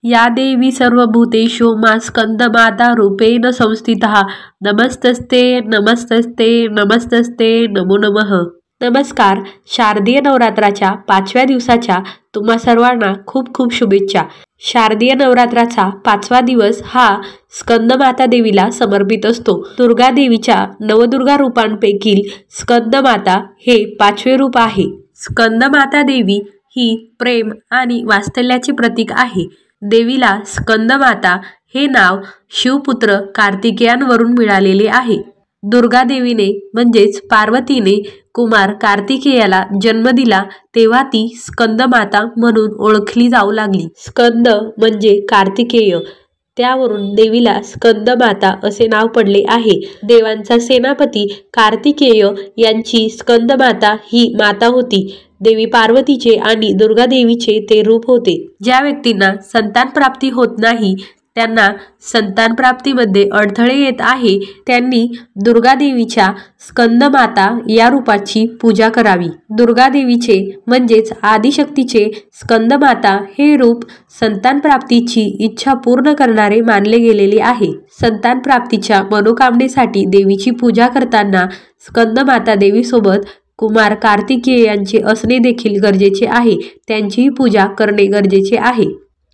या देवी सर्वभूतेषु मा स्कंदमाता रूपेण संस्थिता नमस्तस्ते नमस्तस्ते नमस्तस्ते नमो नमः। नमस्कार, शारदीय नवरात्राच्या 5व्या दिवसाच्या तुम्हा सर्वांना खूप खूप शुभेच्छा। शारदीय नवरात्राचा 5वा दिवस हा स्कंदमाता देवीला समर्पित असतो। दुर्गा देवीच्या नवदुर्गा रूपांपैकी स्कंदमाता हे 5वे रूप आहे। स्कंदमाता देवी ही प्रेम आणि वात्सल्याचे प्रतीक आहे। देवीला स्कंदमाता हे नाव शिवपुत्र कार्तिकेयांवरून मिळालेले आहे। दुर्गा देवीने म्हणजेच पार्वतीने कुमार कार्तिकेयाला जन्म दिला तेव्हा ती स्कंदमाता म्हणून ओळखली जाऊ लागली। स्कंद म्हणजे कार्तिकेय, त्यावरून देवीला स्कंदमाता असे नाव पडले आहे। देवांचा सेनापती कार्तिकेय यांची स्कंदमाता ही माता होती। देवी पार्वतीचे आणि दुर्गा देवीचे ते रूप होते। ज्या व्यक्तींना संतान प्राप्ती होत नाही, त्यांना संतान प्राप्तीमध्ये अडथळे येत आहे, त्यांनी दुर्गा देवीच्या स्कंदमाता या रूपाची पूजा करावी। दुर्गा देवीचे म्हणजेच आदिशक्तीचे स्कंदमाता हे रूप संतान प्राप्तीची इच्छा पूर्ण करणारे मानले गेलेले आहे। संतान प्राप्तीच्या मनोकामनेसाठी देवीची पूजा करताना स्कंदमाता देवीसोबत कुमार कार्तिकेय यांचे असणे देखील गरजेचे आहे। त्यांचीही पूजा करणे गरजेचे आहे।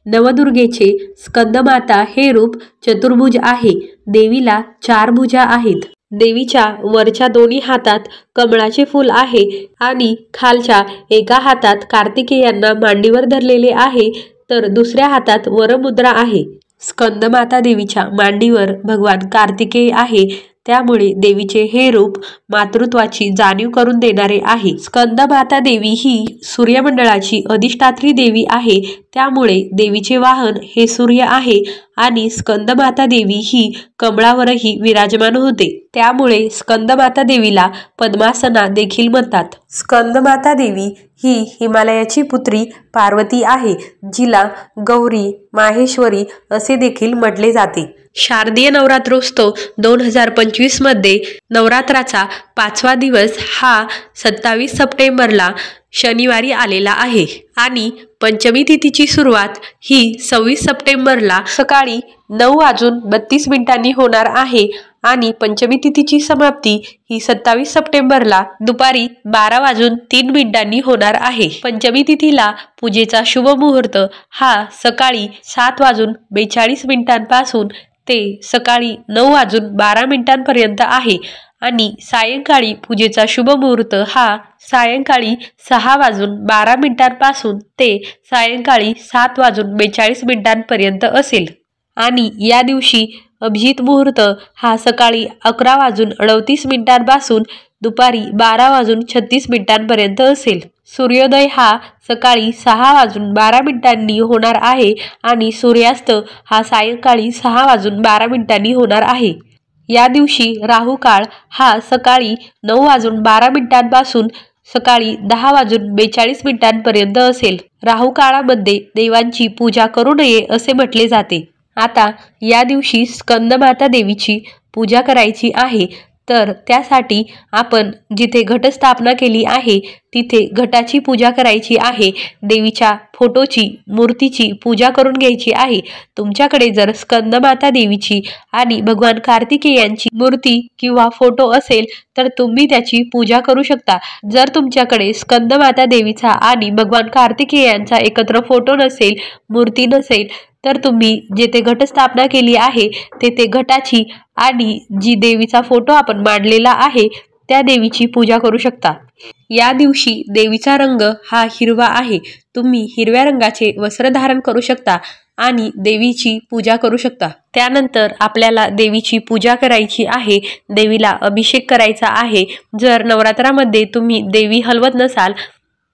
नवदुर्गेचे स्कंदमाता हे रूप चतुर्भुज आहे। देवीला 4 भुजा आहेत। देवीच्या वरच्या दोन्ही हातात कमळाचे फूल आहे आणि खालच्या एका हातात कार्तिकेयांना मांडीवर धरलेले आहे, तर दुसऱ्या हातात वरमुद्रा आहे। स्कंदमाता देवीच्या मांडीवर भगवान कार्तिकेय आहे, त्यामुळे देवीचे हे रूप मातृत्वाची जाणीव करून देणारे आहे। स्कंदमाता देवी ही सूर्यमंडळाची अधिष्ठात्री देवी आहे, त्यामुळे देवीचे वाहन हे सूर्य आहे आणि स्कंदमाता देवी ही कमळावरही विराजमान होते, त्यामुळे स्कंदमाता देवीला पद्मासना देखील म्हणतात। स्कंदमाता देवी ही हिमालयाची पुत्री पार्वती आहे, जिला गौरी माहेश्वरी असे देखील म्हटले जाते। शारदीय नवरात्रोत्सव 2025 मध्ये नवरात्राचा 5वा दिवस हा 27 सप्टेंबरला शनिवारी आलेला आहे आणि पंचमी तिथीची सुरुवात ही 26 सप्टेंबरला सकाळी 9:32 होणार आहे आणि पंचमी तिथीची समाप्ती ही 27 सप्टेंबरला दुपारी 12:03 होणार आहे। पंचमी तिथीला पूजेचा शुभ मुहूर्त हा सकाळी 7:42 पासून ते सकाळी 9:12 पर्यंत आहे आणि सायंकाळी पूजेचा शुभ मुहूर्त हा सायंकाळी 6:12 पासून ते सायंकाळी 7:42 पर्यंत असेल आणि या दिवशी अभिजित मुहूर्त हा सकाळी 11:38 पासून दुपारी 12:36 पर्यंत असेल। सूर्योदय हा सकाळी 6:12 होणार आहे आणि सूर्यास्त हा सायंकाळी 6:12 होणार आहे। या दिवशी राहू काळ हा सकाळी 9:12 पासून सकाळी 10:42 पर्यंत असेल। राहू काळामध्ये देवांची पूजा करू नये असे म्हटले जाते। आता या दिवशी स्कंदमाता देवीची पूजा करायची आहे, तर त्यासाठी आपण जिथे घटस्थापना केली आहे तिथे घटाची पूजा करायची आहे। देवीच्या फोटोची मूर्तीची पूजा करून घ्यायची आहे। तुमच्याकडे जर स्कंदमाता देवीची आणि भगवान कार्तिकेयांची मूर्ती किंवा फोटो असेल तर तुम्ही त्याची पूजा करू शकता। जर तुमच्याकडे स्कंदमाता देवीचा आणि भगवान कार्तिकेयांचा एकत्र फोटो नसेल, मूर्ती नसेल, तर तुम्ही जेथे घटस्थापना केली आहे तेथे घटाची आणि जी देवीचा फोटो आपण मांडलेला आहे त्या देवीची पूजा करू शकता। या दिवशी देवीचा रंग हा हिरवा आहे। तुम्ही हिरव्या रंगाचे वस्त्र धारण करू शकता आणि देवीची पूजा करू शकता। त्यानंतर आपल्याला देवीची पूजा करायची आहे, देवीला अभिषेक करायचा आहे। जर नवरात्रामध्ये तुम्ही देवी हलवत नसाल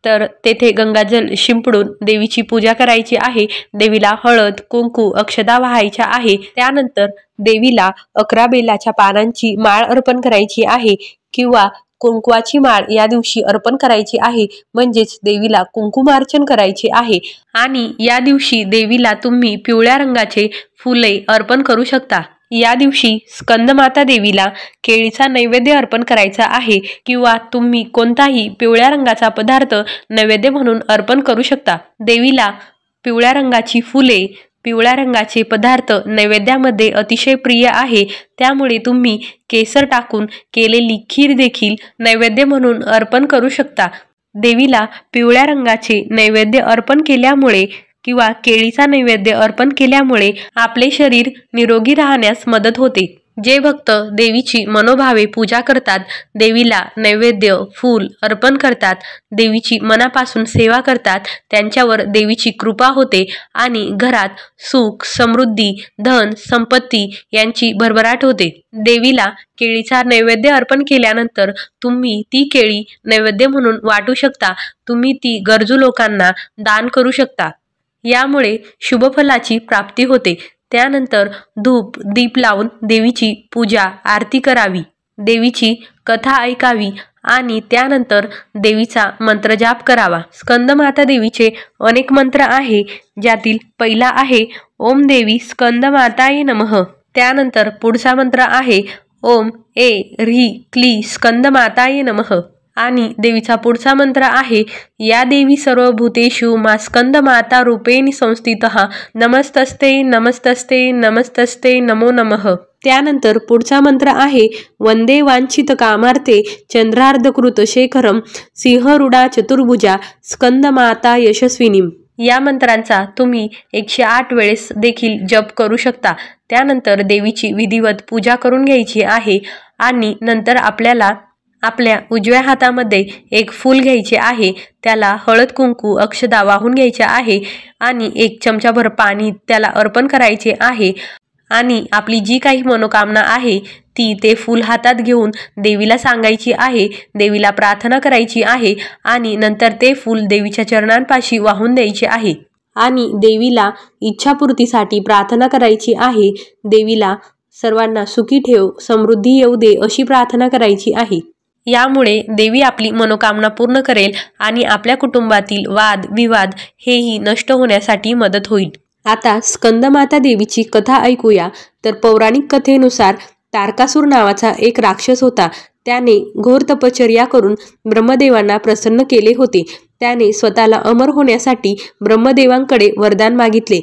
तर तेथे गंगाजल शिंपडून देवीची पूजा करायची आहे। देवीला हळद कुंकू अक्षता वाहायच्या आहे। त्यानंतर देवीला 11 बेलाच्या पानांची माळ अर्पण करायची आहे किंवा कुंकवाची माळ या दिवशी अर्पण करायची आहे, म्हणजेच देवीला कुंकुमार्चन करायचे आहे। आणि या दिवशी देवीला तुम्ही पिवळ्या रंगाचे फुले अर्पण करू शकता। या दिवशी स्कंदमाता देवीला केळीचा नैवेद्य अर्पण करायचा आहे किंवा तुम्ही कोणताही पिवळ्या रंगाचा पदार्थ नैवेद्य म्हणून अर्पण करू शकता। देवीला पिवळ्या रंगाची फुले, पिवळ्या रंगाचे पदार्थ नैवेद्यामध्ये अतिशय प्रिय आहे, त्यामुळे तुम्ही केसर टाकून केलेली खीर देखील नैवेद्य म्हणून अर्पण करू शकता। देवीला पिवळ्या रंगाचे नैवेद्य अर्पण केल्यामुळे किंवा केळीचा नैवेद्य अर्पण केल्यामुळे आपले शरीर निरोगी राहण्यास मदत होते। जे भक्त देवीची मनोभावे पूजा करतात, देवीला नैवेद्य फूल अर्पण करतात, देवीची मनापासून सेवा करतात, त्यांच्यावर देवीची कृपा होते आणि घरात सुख, समृद्धी, धन, संपत्ती यांची भरभराट होते। देवीला केळीचा नैवेद्य अर्पण केल्यानंतर तुम्ही ती केळी नैवेद्य म्हणून वाटू शकता। तुम्ही ती गरजू लोकांना दान करू शकता। यामुळे शुभफलाची प्राप्ती होते। त्यानंतर धूप दीप लावून देवीची पूजा आरती करावी, देवीची कथा ऐकावी आणि त्यानंतर देवीचा मंत्रजाप करावा। स्कंदमाता देवीचे अनेक मंत्र आहे, ज्यातील पहिला आहे ओम देवी स्कंदमाताये नमः। त्यानंतर पुढचा मंत्र आहे ओम ए ह्री क्ली स्कंदमाताये नमः आणि देवीचा पुढचा मंत्र आहे या देवी सर्वभूतेषु मा स्कंदमाता रूपेण संस्थितः नमस्तस्ते नमस्तस्ते नमस्तस्ते नमो नमः। त्यानंतर पुढचा मंत्र आहे वंदे वांछित कामार्थे चंद्रार्धकृत शेखरम सिंहरूढा चतुर्भुजा स्कंदमाता यशस्विनीम। या मंत्रांचा तुम्ही 108 वेळेस देखील जप करू शकता। त्यानंतर देवीची विधिवत पूजा करून घ्यायची आहे आणि नंतर आपल्याला आपल्या उजव्या हातामध्ये एक फूल घ्यायचे आहे, त्याला हळद कुंकू अक्षदा वाहून घ्यायचे आहे आणि 1 चमचाभर पाणी त्याला अर्पण करायचे आहे आणि आपली जी काही मनोकामना आहे ती ते फूल हातात घेऊन देवीला सांगायची आहे, देवीला प्रार्थना करायची आहे आणि नंतर ते फूल देवीच्या चरणांपाशी वाहून द्यायचे आहे आणि देवीला इच्छापूर्तीसाठी प्रार्थना करायची आहे। देवीला सर्वांना सुखी ठेव, समृद्धी येऊ दे अशी प्रार्थना करायची आहे। यामुळे देवी आपली मनोकामना पूर्ण करेल आणि आपल्या कुटुंबातील वाद विवाद हेही नष्ट होण्यासाठी मदत होईल। आता स्कंदमाता देवीची कथा ऐकूया। तर पौराणिक कथेनुसार तारकासूर नावाचा एक राक्षस होता। त्याने घोर तपश्चर्या करून ब्रह्मदेवांना प्रसन्न केले होते। त्याने स्वतःला अमर होण्यासाठी ब्रह्मदेवांकडे वरदान मागितले।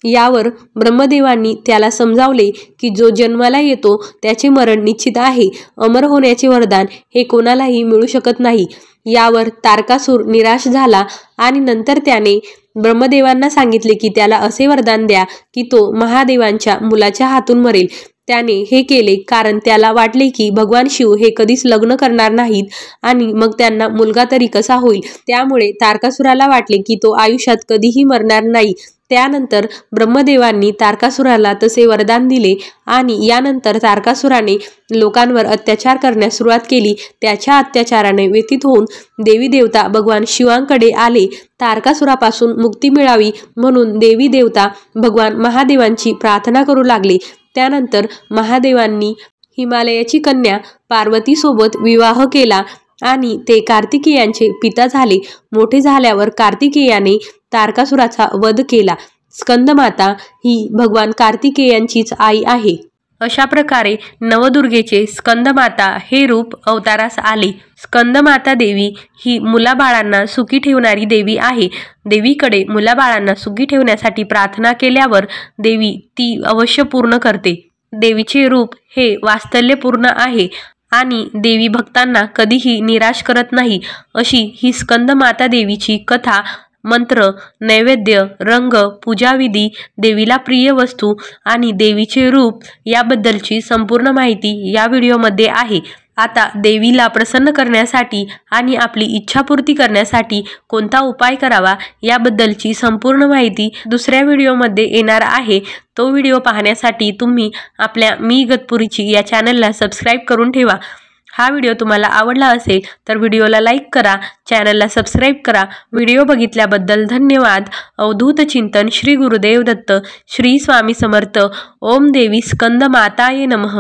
यावर ब्रह्मदेवांनी त्याला समजावले की जो जन्माला येतो त्याचे मरण निश्चित आहे, अमर होण्याचे वरदान हे कोणालाही मिळू शकत नाही। यावर तारकासूर निराश झाला आणि नंतर त्याने ब्रह्मदेवांना सांगितले की त्याला असे वरदान द्या की तो महादेवांच्या मुलाच्या हातून मरेल। त्याने हे केले कारण त्याला वाटले की भगवान शिव हे कधीच लग्न करणार नाहीत आणि मग त्यांना मुलगा तरी कसा होईल। त्यामुळे तारकासुराला वाटले की तो आयुष्यात कधीही मरणार नाही। त्यानंतर ब्रह्मदेवांनी तारकासुराला तसे वरदान दिले आणि यानंतर तारकासुराने लोकांवर अत्याचार करण्यास सुरुवात केली। त्याच्या अत्याचाराने व्यथित होऊन देवी देवता भगवान शिवांकडे आले। तारकासुरापासून मुक्ती मिळावी म्हणून देवी देवता भगवान महादेवांची प्रार्थना करू लागले। त्यानंतर महादेवांनी हिमालयाची कन्या पार्वतीसोबत विवाह केला आणि ते कार्तिकेयांचे पिता झाले। मोठे झाल्यावर कार्तिकेयाने तारकासुराचा वध केला। स्कंदमाता ही भगवान कार्तिकेयांचीच आई आहे। अशा प्रकारे नवदुर्गेचे स्कंदमाता हे रूप अवतारास आले। स्कंदमाता देवी ही मुलाबाळांना सुखी ठेवणारी देवी आहे। देवीकडे मुलाबाळांना सुखी ठेवण्यासाठी प्रार्थना केल्यावर देवी ती अवश्य पूर्ण करते। देवीचे रूप हे वात्सल्यपूर्ण आहे आणि देवी भक्तांना कधीही निराश करत नाही। अशी ही स्कंदमाता देवीची कथा, मंत्र, नैवेद्य, रंग, पूजाविधी, देवीला प्रिय वस्तू आणि देवीचे रूप याबद्दलची संपूर्ण माहिती या व्हिडिओमध्ये आहे। आता देवीला प्रसन्न करण्यासाठी आणि आपली इच्छापूर्ती करण्यासाठी कोणता उपाय करावा याबद्दलची संपूर्ण माहिती दुसऱ्या व्हिडिओमध्ये येणार आहे। तो व्हिडिओ पाहण्यासाठी तुम्ही आपल्या मी इगतपुरीची या चॅनलला सबस्क्राईब करून ठेवा। हा व्हिडिओ तुम्हाला आवडला असेल तर व्हिडिओला लाईक करा, चॅनलला सबस्क्राईब करा। व्हिडिओ बघितल्याबद्दल धन्यवाद। अवधूत चिंतन श्री गुरुदेव दत्त, श्री स्वामी समर्थ। ओम देवी स्कंदमाताये नमः।